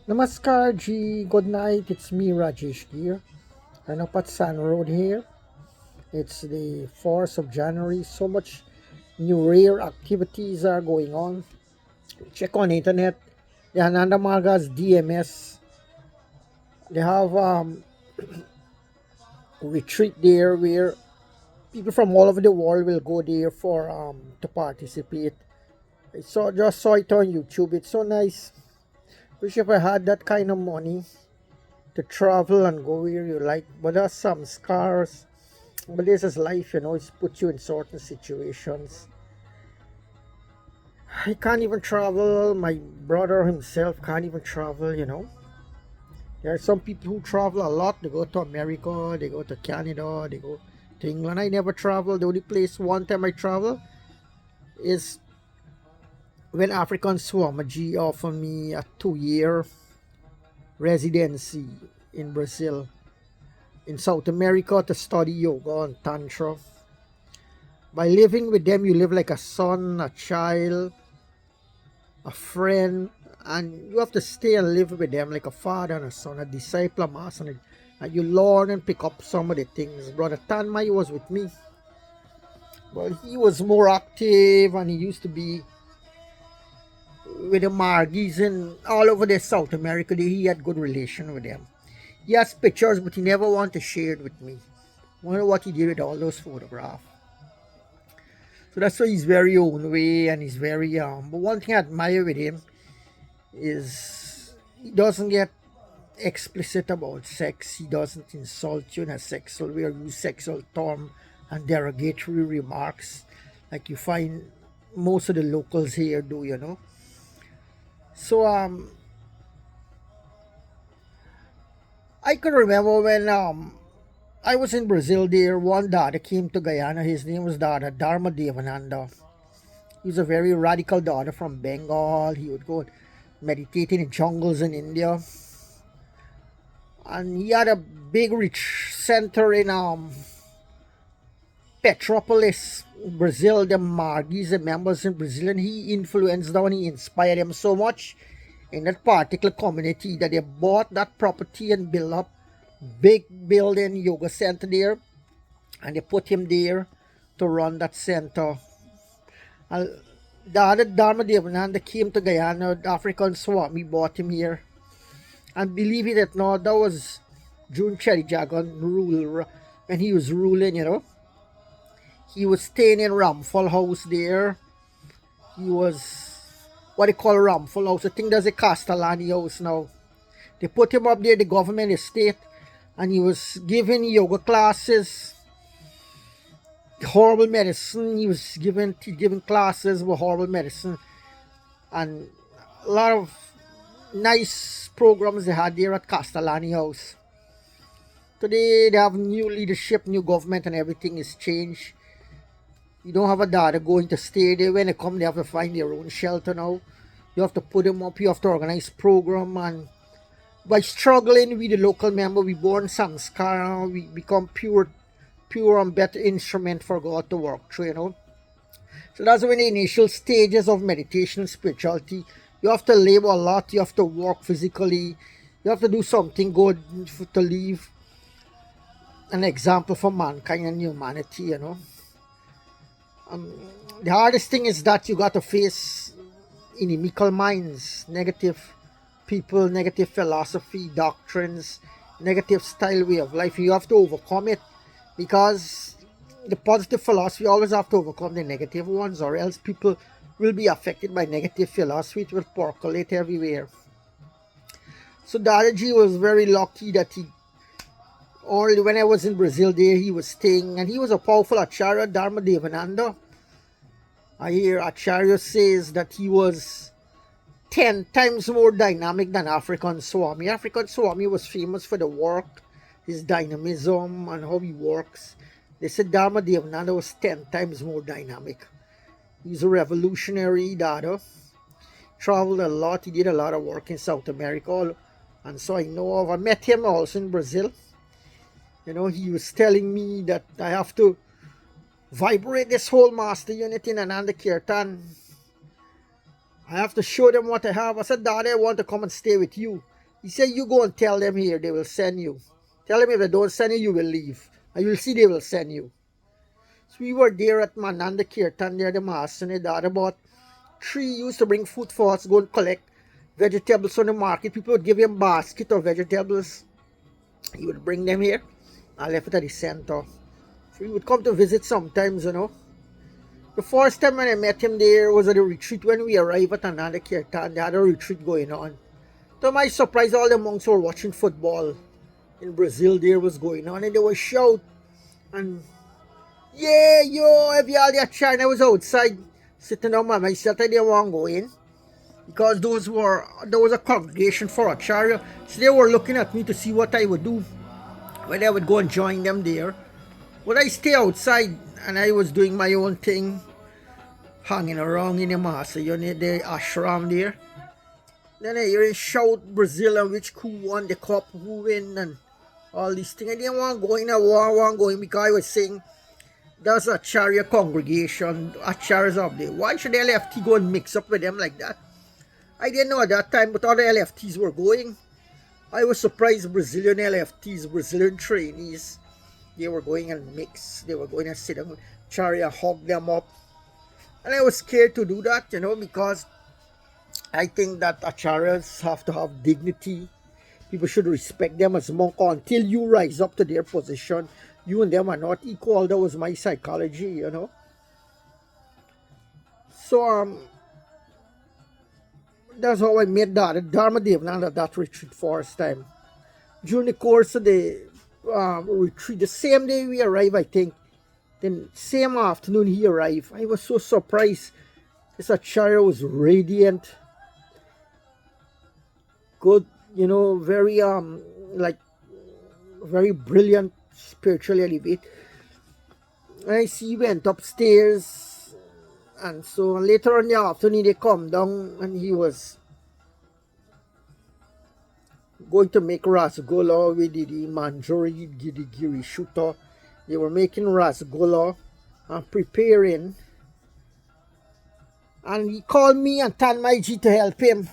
Namaskar G, good night. It's me Rajesh here. I'm up at San Road here. It's the 4th of January. So much new rare activities are going on. Check on internet. The Ananda Marga's DMS. They have retreat there where people from all over the world will go there for to participate. Just saw it on YouTube. It's so nice. Wish if I had that kind of money to travel and go where you like. But there's some scars. But this is life, it's put you in certain situations. I can't even travel. My brother himself can't even travel. There are some people who travel a lot. They go to America, they go to Canada, they go to England. I never travel. The only place one time I travel is when African Swamaji offered me a 2-year residency in Brazil, in South America, to study yoga and tantra. By living with them, you live like a son, a child, a friend, and you have to stay and live with them like a father and a son, a disciple, a master, and you learn and pick up some of the things. Brother Tanmai was with me. Well, he was more active, and he used to be with the Margis and all over the South America. He had good relation with them. He has pictures, but he never wanted to share it with me. I wonder what he did with all those photographs. So that's why he's very own way, and he's very but one thing I admire with him is he doesn't get explicit about sex. He doesn't insult you in a sexual way or use sexual term and derogatory remarks like you find most of the locals here do. So I can remember when I was in Brazil there, one Dada came to Guyana. His name was Dada, Dharmadevananda. He was a very radical Dada from Bengal. He would go meditate in the jungles in India. And he had a big rich center in Petropolis, Brazil. The Margis, the members in Brazil, and he influenced them and he inspired them so much in that particular community that they bought that property and built up big building yoga center there, and they put him there to run that center. And the other Dharmadevananda came to Guyana. The African Swami bought him here, and believe it or not, that was June Cherry Jagan rule when he was ruling. He was staying in Ramphal House there. He was what they call Ramphal House. I think there's a Castellani house now. They put him up there, the government estate, and he was giving yoga classes, horrible medicine. He was giving classes with horrible medicine, and a lot of nice programs they had there at Castellani House. Today they have new leadership, new government, and everything is changed. You don't have a Dada going to stay there. When they come, they have to find their own shelter now. You have to put them up. You have to organize program, and by struggling with the local member, we born samskara. We become pure and better instrument for God to work through. So that's when the initial stages of meditation and spirituality. You have to labor a lot. You have to work physically. You have to do something good to leave an example for mankind and humanity. The hardest thing is that you got to face inimical minds, negative people, negative philosophy, doctrines, negative style way of life. You have to overcome it, because the positive philosophy always have to overcome the negative ones, or else people will be affected by negative philosophy. It will percolate everywhere. So Dadaji was very lucky that when I was in Brazil there, he was staying, and he was a powerful acharya, Dharmadevananda. I hear acharya says that he was 10 times more dynamic than African Swami. African Swami was famous for the work, his dynamism, and how he works. They said Dharmadevananda was 10 times more dynamic. He's a revolutionary Dada. Traveled a lot. He did a lot of work in South America. And so I met him also in Brazil. He was telling me that I have to vibrate this whole master unit in Ananda Kirtan. I have to show them what I have. I said, Dada, I want to come and stay with you. He said, you go and tell them here, they will send you. Tell them if they don't send you, you will leave. And you'll see they will send you. So we were there at Mananda Kirtan there, the master and the Dada. About 3 used to bring food for us, go and collect vegetables from the market. People would give him a basket of vegetables. He would bring them here. I left it at the center. So he would come to visit sometimes, you know. The first time when I met him there was at a retreat when we arrived at Ananda Kirtan. They had a retreat going on. To my surprise, all the monks were watching football in Brazil. There was going on, and they were shout and yeah, yo, every all the China was outside sitting down by myself. I didn't want to go in because there was a congregation for acharya, so they were looking at me to see what I would do, whether I would go and join them there. Would I stay outside? And I was doing my own thing, hanging around in the Mahasa, you know, the ashram there. Then I hear shout Brazil and which who won the cup, who win, and all these things. I didn't want to go in, I want to go in because I was saying, there's a acharya congregation, acharyas up there. Why should LFT go and mix up with them like that? I didn't know at that time, but other LFTs were going. I was surprised Brazilian LFTs, Brazilian trainees, they were going and mix. They were going and sit down, acharya, hug them up. And I was scared to do that, you know, because I think that acharyas have to have dignity. People should respect them as monk until you rise up to their position. You and them are not equal. That was my psychology, you know. So that's how I met Dada, Dharmadevananda, that retreat first time. During the course of the retreat, the same day we arrived, I think, then same afternoon he arrived. I was so surprised. This acharya was radiant, good, you know, very very brilliant, spiritually elevated. I see he went upstairs, and so later on in the afternoon they come down and he was going to make rasgulla with the manjari, the giri shuta. They were making rasgulla and preparing, and he called me and Tanmaiji to help him.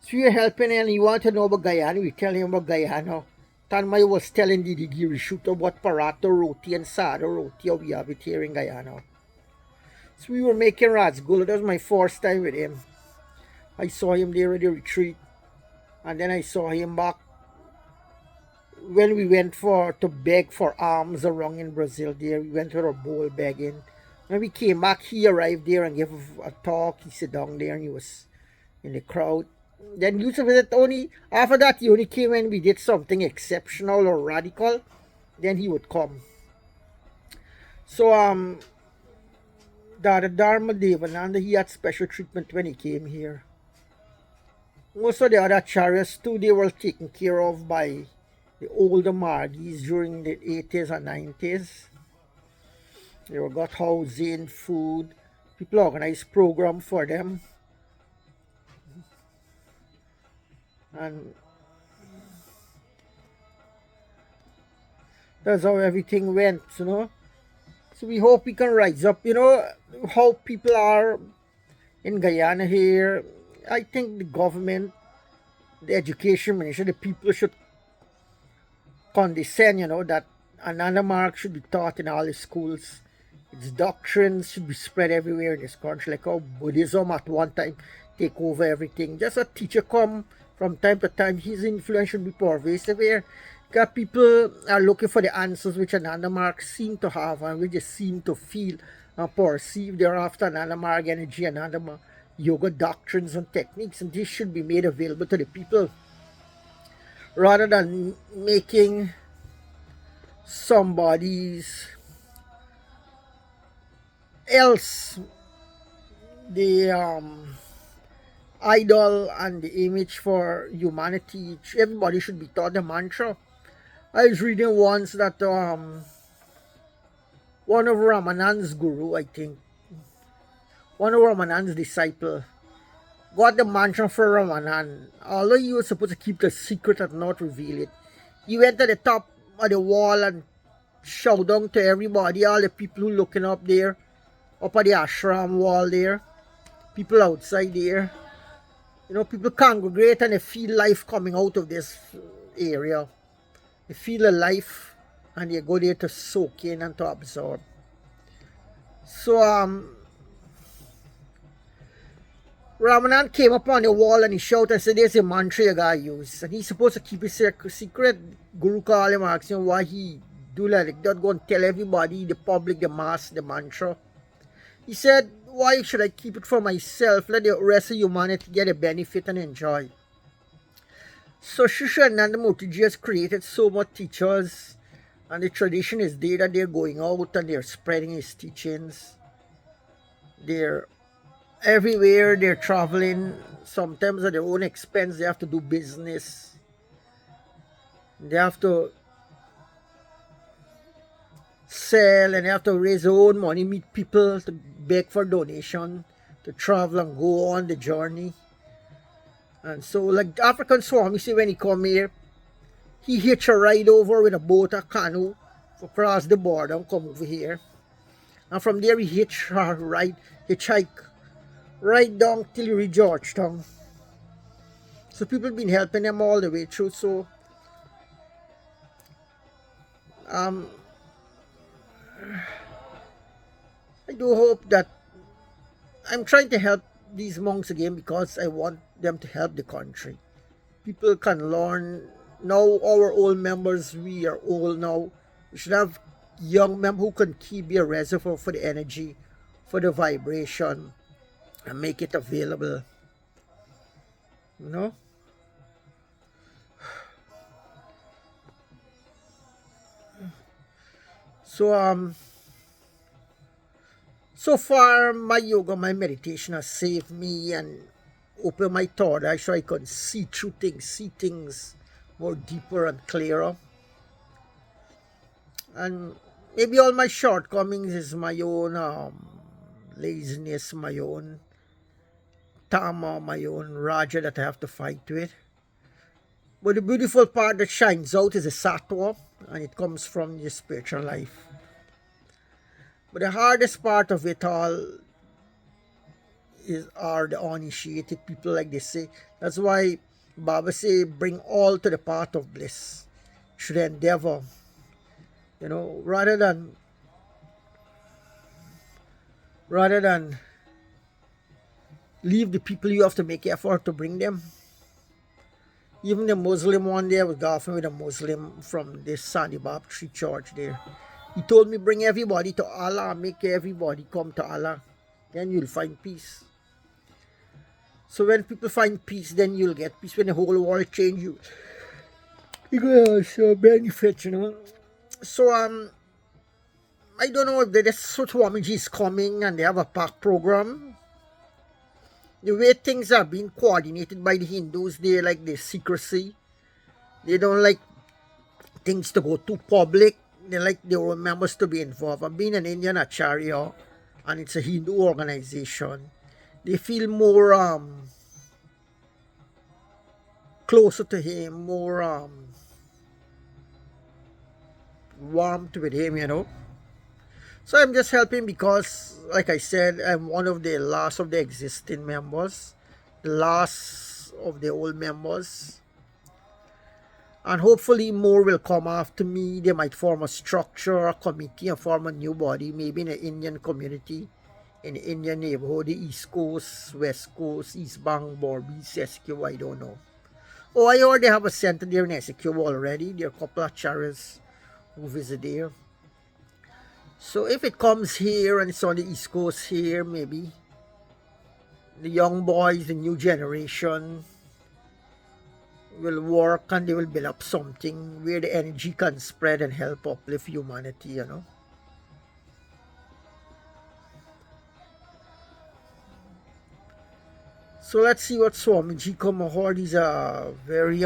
So we were helping, and he wanted to know about Guyana. We tell him about Guyana. Tanmai was telling the giri shuta what parato roti and sada roti we have it here in Guyana. So we were making rasgulla. That was my first time with him. I saw him there at the retreat, and then I saw him back when we went to beg for alms around in Brazil there. We went to a bowl begging. When we came back, he arrived there and gave a talk. He sat down there and he was in the crowd. Then he used to visit only, after that he only came when we did something exceptional or radical. Then he would come. So Dada Dharmadevananda, he had special treatment when he came here. Most of the other acharyas too, they were taken care of by the older Margis during the 80s and 90s. They were got housing, food. People organized program for them. And that's how everything went, you know. So we hope we can rise up, you know, how people are in Guyana here. I think the government, the education ministry, the people should condescend, you know, that Ananda Mark should be taught in all the schools. Its doctrines should be spread everywhere in this country, like how Buddhism at one time take over everything. Just a teacher come from time to time, his influence should be pervasive here. Because people are looking for the answers which Ananda Mark seem to have and which they seem to feel and perceive. They're after Ananda Mark energy, Ananda Mark yoga doctrines and techniques, and this should be made available to the people rather than making somebody's else the idol and the image for humanity. Everybody should be taught the mantra. I was reading once that one of Ramananda's guru, I think, one of Ramananda's disciple, got the mantra for Ramananda. Although he was supposed to keep the secret and not reveal it, he went to the top of the wall and shouted down to everybody, all the people who looking up there, up at the ashram wall there, people outside there. You know, people congregate and they feel life coming out of this area. They feel the life and they go there to soak in and to absorb. So Ramanan came up on the wall and he shouted and said, "There's a mantra you gotta use." And he's supposed to keep it secret. Guru called him, asked him why he do that. Like, don't go and tell everybody, the public, the mass, the mantra. He said, "Why should I keep it for myself? Let the rest of humanity get a benefit and enjoy." So Shisha Nandamurti has created so much teachers, and the tradition is there that they're going out and they're spreading his teachings. They're everywhere, they're traveling, sometimes at their own expense. They have to do business. They have to sell and they have to raise their own money, meet people, to beg for donation, to travel and go on the journey. And so, like African Swami say, when he come here, he hitch a ride over with a boat, a canoe, across the border and come over here. And from there, he hitchhike right down till he reach Georgetown. So people been helping them all the way through. So I do hope that I'm trying to help these monks again because I want them to help the country. People can learn. Now our old members, we are old now. We should have young members who can keep a reservoir for the energy, for the vibration, and make it available. You know? So so far my yoga, my meditation has saved me and opened my thought eye so I can see through things, see things more deeper and clearer. And maybe all my shortcomings is my own laziness, my own tama, my own raja that I have to fight with. But the beautiful part that shines out is the sattva, and it comes from the spiritual life. But the hardest part of it all are the uninitiated people, like they say. That's why Baba say, bring all to the path of bliss. Should endeavor, you know, rather than leave the people, you have to make effort to bring them. Even the Muslim one day, I was golfing with a Muslim from this Sandy Baptist church there. He told me, bring everybody to Allah, make everybody come to Allah. Then you'll find peace. So when people find peace, then you'll get peace. When the whole world change, you get benefit, you know. So I don't know if the Swamiji is coming and they have a pack program. The way things are being coordinated by the Hindus, they like the secrecy. They don't like things to go too public. They like their own members to be involved. I'm being an Indian acharya, and it's a Hindu organization. They feel more closer to him, more warmth with him, you know. So I'm just helping because, like I said, I'm one of the last of the existing members, the last of the old members. And hopefully more will come after me. They might form a structure, a committee, and form a new body, maybe in the Indian community, in the Indian neighborhood, the East Coast, West Coast, East Bank, Borby, SQ, I don't know. Oh, I already have a center there in SQ already. There are a couple of acharyas who visit there. So if it comes here and it's on the East Coast here, maybe the young boys, the new generation will work and they will build up something where the energy can spread and help uplift humanity, you know. So let's see what Swamiji Kamahor, he's a very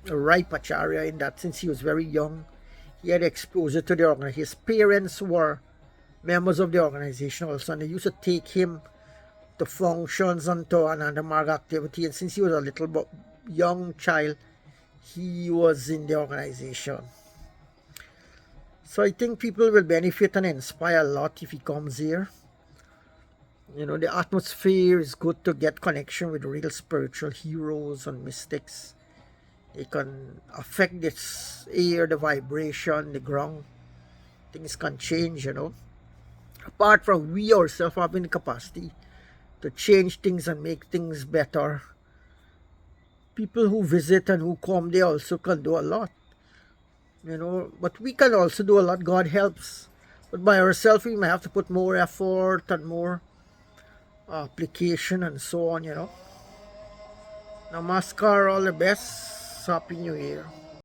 ripe acharya in that since he was very young. He had exposure to the organization. His parents were members of the organization also, and they used to take him to functions and to another marg activity. And since he was a little young child, he was in the organization. So I think people will benefit and inspire a lot if he comes here. You know, the atmosphere is good to get connection with real spiritual heroes and mystics. They can affect this air, the vibration, the ground. Things can change, you know. Apart from we ourselves having the capacity to change things and make things better, people who visit and who come, they also can do a lot, you know. But we can also do a lot. God helps. But by ourselves, we may have to put more effort and more application and so on, you know. Namaskar, all the best. Happy New Year.